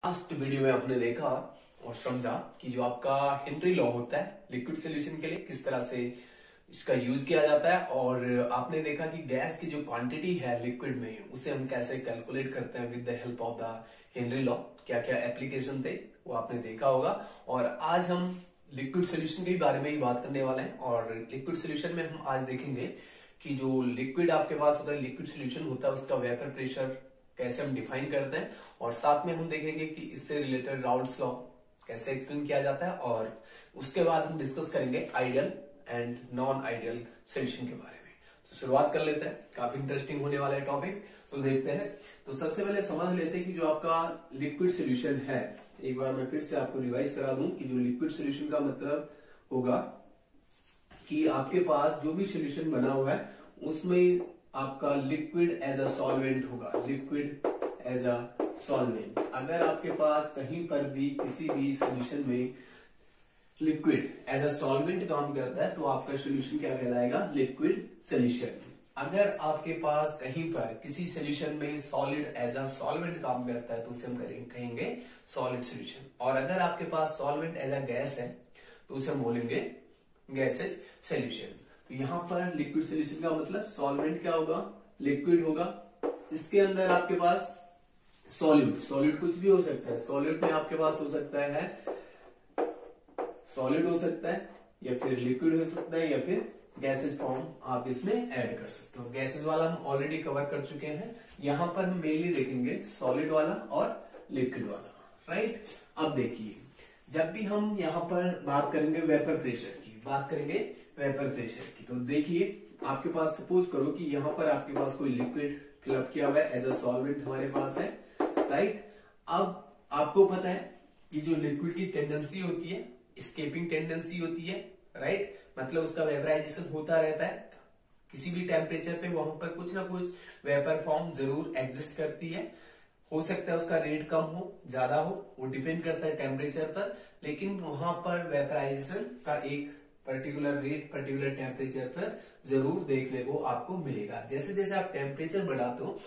Last video में आपने देखा और समझा कि जो आपका हेनरी लॉ होता है लिक्विड सॉल्यूशन के लिए किस तरह से इसका यूज किया जाता है, और आपने देखा कि गैस की जो क्वांटिटी है लिक्विड में उसे हम कैसे कैलकुलेट करते हैं with the help of the Henry law. क्या क्या एप्लीकेशन थे वो आपने देखा होगा। और आज हम लिक्विड सॉल्यूशन के बारे में ही बात करने वाले हैं। और लिक्विड सॉल्यूशन में हम आज देखेंगे कि जो लिक्विड आपके पास होता है, लिक्विड सॉल्यूशन होता है, उसका वेपर प्रेशर कैसे हम डिफाइन करते हैं, और साथ में हम देखेंगे कि इससे रिलेटेड राउल्ट्स लॉ कैसे एक्सप्लेन किया जाता है। और उसके बाद हम डिस्कस करेंगे ideal and non ideal solution के बारे में। तो शुरुआत कर लेते हैं, काफी इंटरेस्टिंग होने वाला है टॉपिक। तो देखते हैं। तो सबसे पहले समझ लेते हैं कि जो आपका लिक्विड सॉल्यूशन है, एक बार मैं फिर से आपको रिवाइज करा दूं कि जो लिक्विड सॉल्यूशन का मतलब होगा कि आपके पास जो भी सॉल्यूशन बना हुआ है उसमें आपका लिक्विड एज अ सॉल्वेंट होगा। लिक्विड एज अ सॉल्वेंट, अगर आपके पास कहीं पर भी किसी भी सॉल्यूशन में लिक्विड एज अ सॉल्वेंट काम करता है तो आपका सॉल्यूशन क्या कहलाएगा? Liquid solution. अगर आपके पास कहीं पर किसी सॉल्यूशन में सॉलिड एज अ सॉल्वेंट काम करता है तो उसे हम कहेंगे सॉलिड सॉल्यूशन। और अगर आपके पास सॉल्वेंट एज अ गैस है तो उसे हम बोलेंगे गैसेज सॉल्यूशन। तो यहां पर लिक्विड सॉल्यूशन का मतलब सॉल्वेंट क्या होगा? लिक्विड होगा। इसके अंदर आपके पास सॉलिड कुछ भी हो सकता है। सॉलिड में आपके पास हो सकता है सॉलिड हो सकता है, या फिर लिक्विड हो सकता है, या फिर गैसेज फॉर्म आप इसमें ऐड कर सकते हो। गैसेज वाला हम ऑलरेडी कवर कर चुके हैं। यहां पर हम मेनली देखेंगे सॉलिड वाला और लिक्विड वाला, राइट। अब देखिए, जब भी हम यहां पर बात करेंगे वेपर प्रेशर की, बात करेंगे वेपर प्रेशर की, तो देखिए आपके पास सपोज करो कि यहां पर आपके पास कोई लिक्विड फिलअप किया हुआ है एज अ सॉल्वेंट हमारे पास है, राइट। अब आपको पता है कि जो लिक्विड की टेंडेंसी होती है, स्केपिंग टेंडेंसी होती है, राइट। मतलब उसका वेपराइजेशन होता रहता है किसी भी टेम्परेचर पे, वहां पर कुछ ना कुछ वेपर फॉर्म जरूर एग्जिस्ट करती है। हो सकता है उसका रेट कम हो, ज्यादा हो, वो डिपेंड करता है टेम्परेचर पर, लेकिन वहां पर वेपराइजेशन का एक पर्टिकुलर रेट, पर्टिकुलर टेम्परेचर पर जरूर देखने को आपको मिलेगा। जैसे जैसे आप टेम्परेचर बढ़ाते हो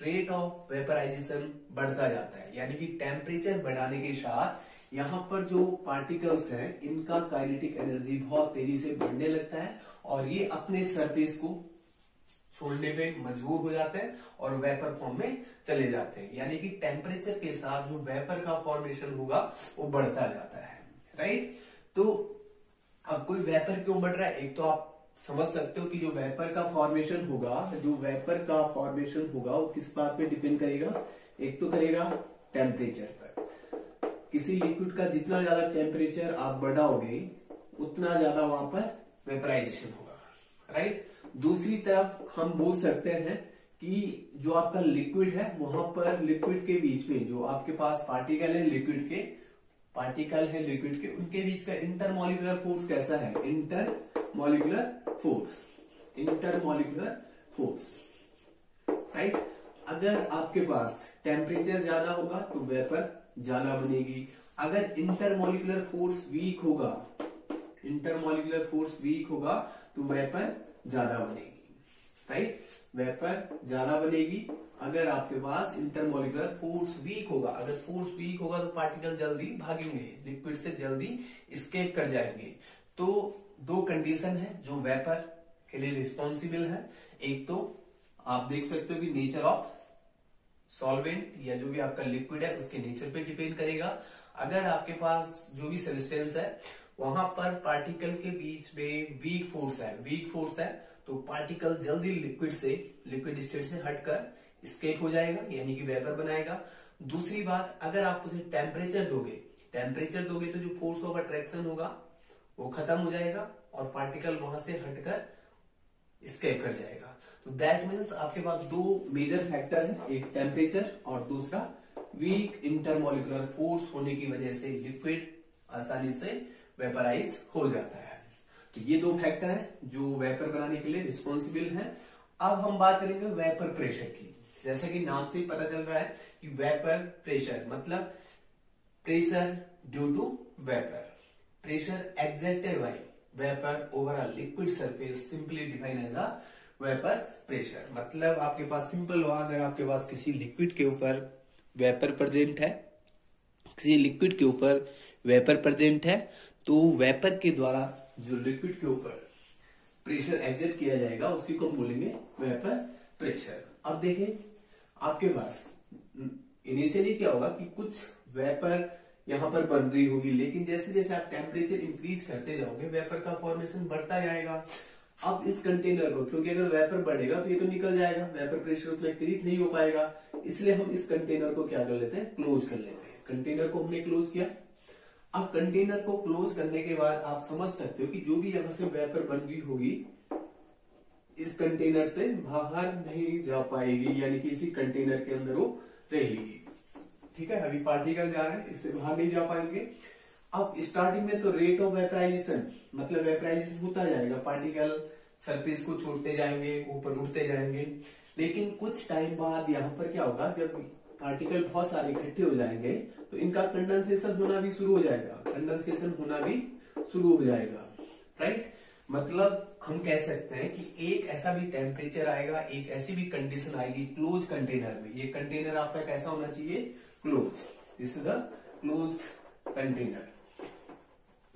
रेट ऑफ वेपराइजेशन बढ़ता जाता है, यानी कि टेम्परेचर बढ़ाने के साथ यहाँ पर जो पार्टिकल्स हैं इनका काइनेटिक एनर्जी बहुत तेजी से बढ़ने लगता है और ये अपने सरफेस को छोड़ने पे मजबूर हो जाते हैं और वेपर फॉर्म में चले जाते हैं। यानी कि टेम्परेचर के साथ जो वेपर का फॉर्मेशन होगा वो बढ़ता जाता है, राइट। तो अब कोई वेपर क्यों बढ़ रहा है? एक तो आप समझ सकते हो कि जो वेपर का फॉर्मेशन होगा, वो किस बात पे डिपेंड करेगा? एक तो करेगा टेम्परेचर पर। किसी लिक्विड का जितना ज्यादा टेम्परेचर आप बढ़ाओगे उतना ज्यादा वहां पर वेपराइजेशन होगा, राइट। दूसरी तरफ हम बोल सकते हैं कि जो आपका लिक्विड है वहां पर लिक्विड के बीच में जो आपके पास पार्टिकल है लिक्विड के उनके बीच का इंटरमॉलिक्यूलर फोर्स कैसा है? Intermolecular force, right. अगर आपके पास टेम्परेचर ज्यादा होगा तो वेपर ज्यादा बनेगी। अगर इंटरमॉलिक्यूलर फोर्स वीक होगा तो वेपर ज्यादा बनेगी, राइट। वेपर ज्यादा बनेगी अगर आपके पास इंटरमॉलिक्यूलर फोर्स वीक होगा। अगर फोर्स वीक होगा तो पार्टिकल जल्दी भागेंगे, लिक्विड से जल्दी एस्केप कर जाएंगे। तो दो कंडीशन है जो वेपर के लिए रिस्पॉन्सिबल है। एक तो आप देख सकते हो कि नेचर ऑफ सॉल्वेंट या जो भी आपका लिक्विड है उसके नेचर पे डिपेंड करेगा। अगर आपके पास जो भी सब्सटेंस है वहां पर पार्टिकल के बीच में वीक फोर्स है तो पार्टिकल जल्दी लिक्विड स्टेट से हटकर एस्केप हो जाएगा, यानी कि वेपर बनाएगा। दूसरी बात, अगर आप उसे टेम्परेचर दोगे तो जो फोर्स ऑफ अट्रैक्शन होगा वो खत्म हो जाएगा और पार्टिकल वहां से हटकर एस्केप कर जाएगा। तो दैट मीन्स आपके पास दो मेजर फैक्टर है, एक टेम्परेचर और दूसरा वीक इंटरमॉलिक्यूलर फोर्स होने की वजह से लिक्विड आसानी से वेपराइज हो जाता है। तो ये दो फैक्टर है जो वेपर बनाने के लिए रिस्पॉन्सिबल है। अब हम बात करेंगे वेपर प्रेशर की। जैसे कि नाम से ही पता चल रहा है कि वेपर प्रेशर मतलब pressure due to vapour, pressure exerted by vapour over a liquid surface simply define as a vapour pressure. मतलब आपके पास सिंपल हुआ, अगर आपके पास किसी लिक्विड के ऊपर वेपर प्रेजेंट है किसी लिक्विड के ऊपर वेपर प्रेजेंट है तो वेपर के द्वारा जो लिक्विड के ऊपर प्रेशर एग्जर्ट किया जाएगा उसी को हम बोलेंगे वेपर प्रेशर। अब देखें आपके पास इनिशियली क्या होगा कि कुछ वेपर यहां पर बन रही होगी, लेकिन जैसे जैसे आप टेम्परेचर इंक्रीज करते जाओगे वेपर का फॉर्मेशन बढ़ता जाएगा। अब इस कंटेनर को, क्योंकि अगर वेपर बढ़ेगा तो ये तो निकल जाएगा, वेपर प्रेशर उतना क्रिएट नहीं हो पाएगा, इसलिए हम इस कंटेनर को क्या कर लेते हैं, क्लोज कर लेते हैं। कंटेनर को हमने क्लोज किया। अब कंटेनर को क्लोज करने के बाद आप समझ सकते हो कि जो भी यहां से वेपर बन रही होगी इस कंटेनर से बाहर नहीं जा पाएगी, यानी कि इसी कंटेनर के अंदर वो रहेगी। ठीक है, अभी पार्टिकल जा रहे हैं, इससे बाहर नहीं जा पाएंगे। अब स्टार्टिंग में तो रेट ऑफ वेपराइजेशन, मतलब वेपराइजेशन होता जाएगा, पार्टिकल सरफेस को छोड़ते जाएंगे, ऊपर उठते जाएंगे, लेकिन कुछ टाइम बाद यहाँ पर क्या होगा, जब पार्टिकल बहुत सारे इकट्ठे हो जाएंगे तो इनका कंडेंसेशन होना भी शुरू हो जाएगा, कंडेंसेशन होना भी शुरू हो जाएगा। राइट, मतलब हम कह सकते हैं कि एक ऐसा भी टेम्परेचर आएगा, एक ऐसी भी कंडीशन आएगी क्लोज कंटेनर में। ये कंटेनर आपका कैसा होना चाहिए, close, this is the closed container.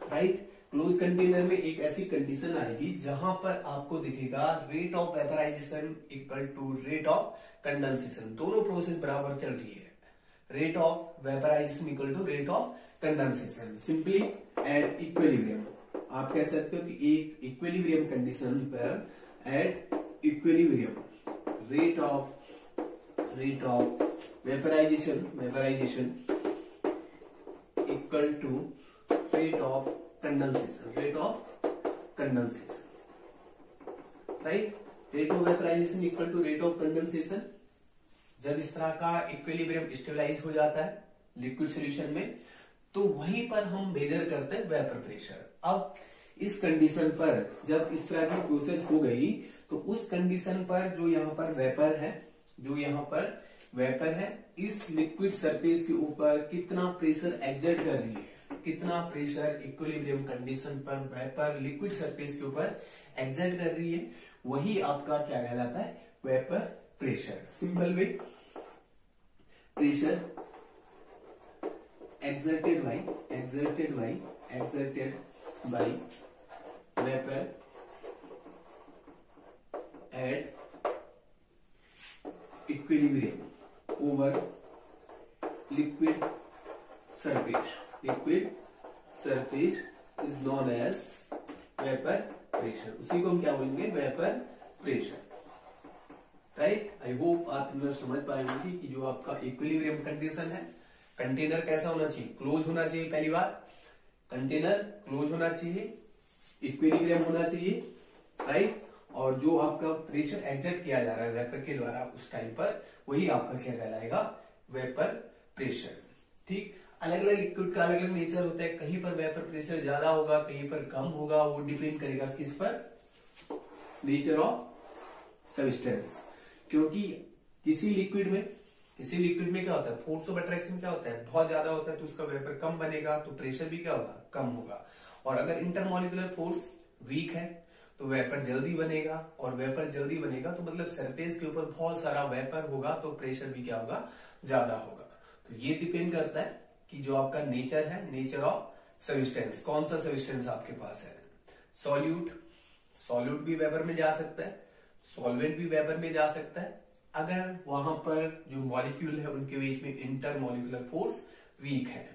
Right, close container में एक ऐसी कंडीशन आएगी जहां पर आपको दिखेगा rate of vaporisation equal to rate of condensation, दोनों प्रोसेस बराबर चल रही है। Rate of vaporisation equal to rate of condensation, simply at equilibrium. आप कह सकते हो कि एक इक्विलिब्रियम कंडीशन पर at equilibrium rate of vaporisation equal to rate of condensation, right. Rate of vaporisation equal to rate of condensation. जब इस तरह का इक्विलिब्रियम स्टेबलाइज हो जाता है लिक्विड सॉल्यूशन में, तो वहीं पर हम मेजर करते हैं वेपर प्रेशर। अब इस कंडीशन पर जब इस तरह की प्रोसेस हो गई तो उस कंडीशन पर जो यहाँ पर वेपर है, इस लिक्विड सरफेस के ऊपर कितना प्रेशर एग्जर्ट कर रही है, कितना प्रेशर इक्विलिब्रियम कंडीशन पर वेपर लिक्विड सरफेस के ऊपर एग्जर्ट कर रही है, वही आपका क्या कहलाता है, vapour pressure. Simple way, pressure exerted by vapor at equilibrium over liquid surface is known as vapor pressure। उसी को हम क्या बोलेंगे, vapour pressure. Right, I hope आप इतना समझ पाए होंगे कि जो आपका इक्विलिब्रियम कंडीशन है, कंटेनर कैसा होना चाहिए, क्लोज होना चाहिए। पहली बात, कंटेनर क्लोज होना चाहिए, इक्विलिब्रियम होना चाहिए, राइट। और जो आपका प्रेशर एग्जर्ट किया जा रहा है वेपर के द्वारा उस टाइम पर, वही आपका क्या कहलाएगा, वेपर प्रेशर। ठीक, अलग अलग लिक्विड का अलग अलग नेचर होता है, कहीं पर वेपर प्रेशर ज्यादा होगा, कहीं पर कम होगा, वो डिपेंड करेगा किस पर, नेचर ऑफ सब्सटेंस। क्योंकि किसी लिक्विड में क्या होता है, फोर्स ऑफ अट्रैक्शन क्या होता है, बहुत ज्यादा होता है, तो उसका वेपर कम बनेगा, तो प्रेशर भी क्या होगा, कम होगा। और अगर इंटरमॉलिक्यूलर फोर्स वीक है तो वेपर जल्दी बनेगा, और वेपर जल्दी बनेगा तो मतलब सरफेस के ऊपर बहुत सारा वेपर होगा, तो प्रेशर भी क्या होगा, ज्यादा होगा। तो ये डिपेंड करता है कि जो आपका नेचर है, नेचर ऑफ सब्सटेंस, कौन सा सब्सटेंस आपके पास है। सॉल्यूट भी वेपर में जा सकता है, सॉल्वेंट भी वेपर में जा सकता है, अगर वहां पर जो मॉलिक्यूल है उनके बीच में इंटरमॉलिक्यूलर फोर्स वीक है।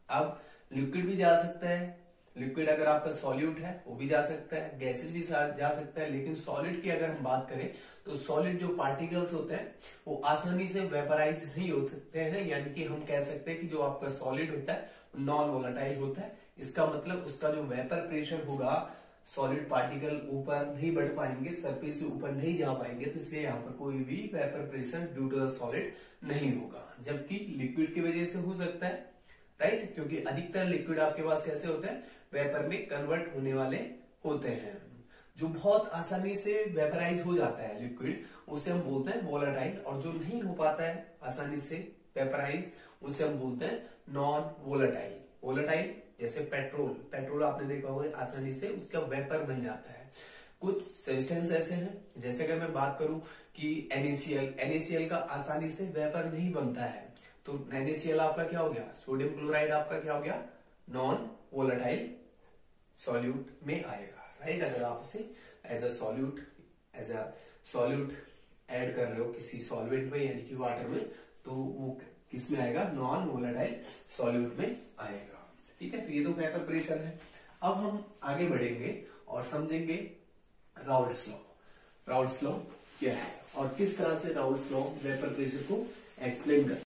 अब लिक्विड भी जा सकता है, लिक्विड अगर आपका सॉल्यूट है वो भी जा सकता है, गैसेस भी जा सकता है, लेकिन सॉलिड की अगर हम बात करें तो सॉलिड जो पार्टिकल्स होते हैं वो आसानी से वेपराइज नहीं होते हैं, यानी कि हम कह सकते हैं कि जो आपका सॉलिड होता है नॉन वोलेटाइल होता है। इसका मतलब उसका जो वेपर प्रेशर होगा, सॉलिड पार्टिकल ऊपर नहीं बढ़ पाएंगे, सरफेस से ऊपर नहीं जा पाएंगे, तो इसलिए यहाँ पर कोई भी vapour pressure due to the solid नहीं होगा। जबकि लिक्विड की वजह से हो सकता है, राइट, क्योंकि अधिकतर लिक्विड आपके पास कैसे होते हैं, वेपर में कन्वर्ट होने वाले होते हैं। जो बहुत आसानी से वेपराइज हो जाता है लिक्विड, उसे हम बोलते हैं वोलेटाइल, और जो नहीं हो पाता है आसानी से वेपराइज, उसे हम बोलते हैं नॉन वोलेटाइल। वोलेटाइल जैसे पेट्रोल आपने देखा होगा, आसानी से उसका वेपर बन जाता है। कुछ सब्सटेंस ऐसे हैं, जैसे अगर मैं बात करूं कि NaCl का आसानी से वेपर नहीं बनता है, तो NaCl आपका क्या हो गया, सोडियम क्लोराइड आपका क्या हो गया, नॉन वोलेटाइल सॉल्यूट में आएगा, राइट। अगर आप इसे एज अ सॉल्यूट ऐड कर रहे हो किसी सॉल्वेंट में यानी कि वाटर में, तो वो किस में आएगा, नॉन वोलेटाइल सॉल्यूट में आएगा, ठीक है। तो ये तो वेपर प्रेशर है। अब हम आगे बढ़ेंगे और समझेंगे राउल्ट्स लॉ। राउल्ट्स लॉ क्या है और किस तरह से राउल्ट्स लॉ वेपर प्रेशर को एक्सप्लेन कर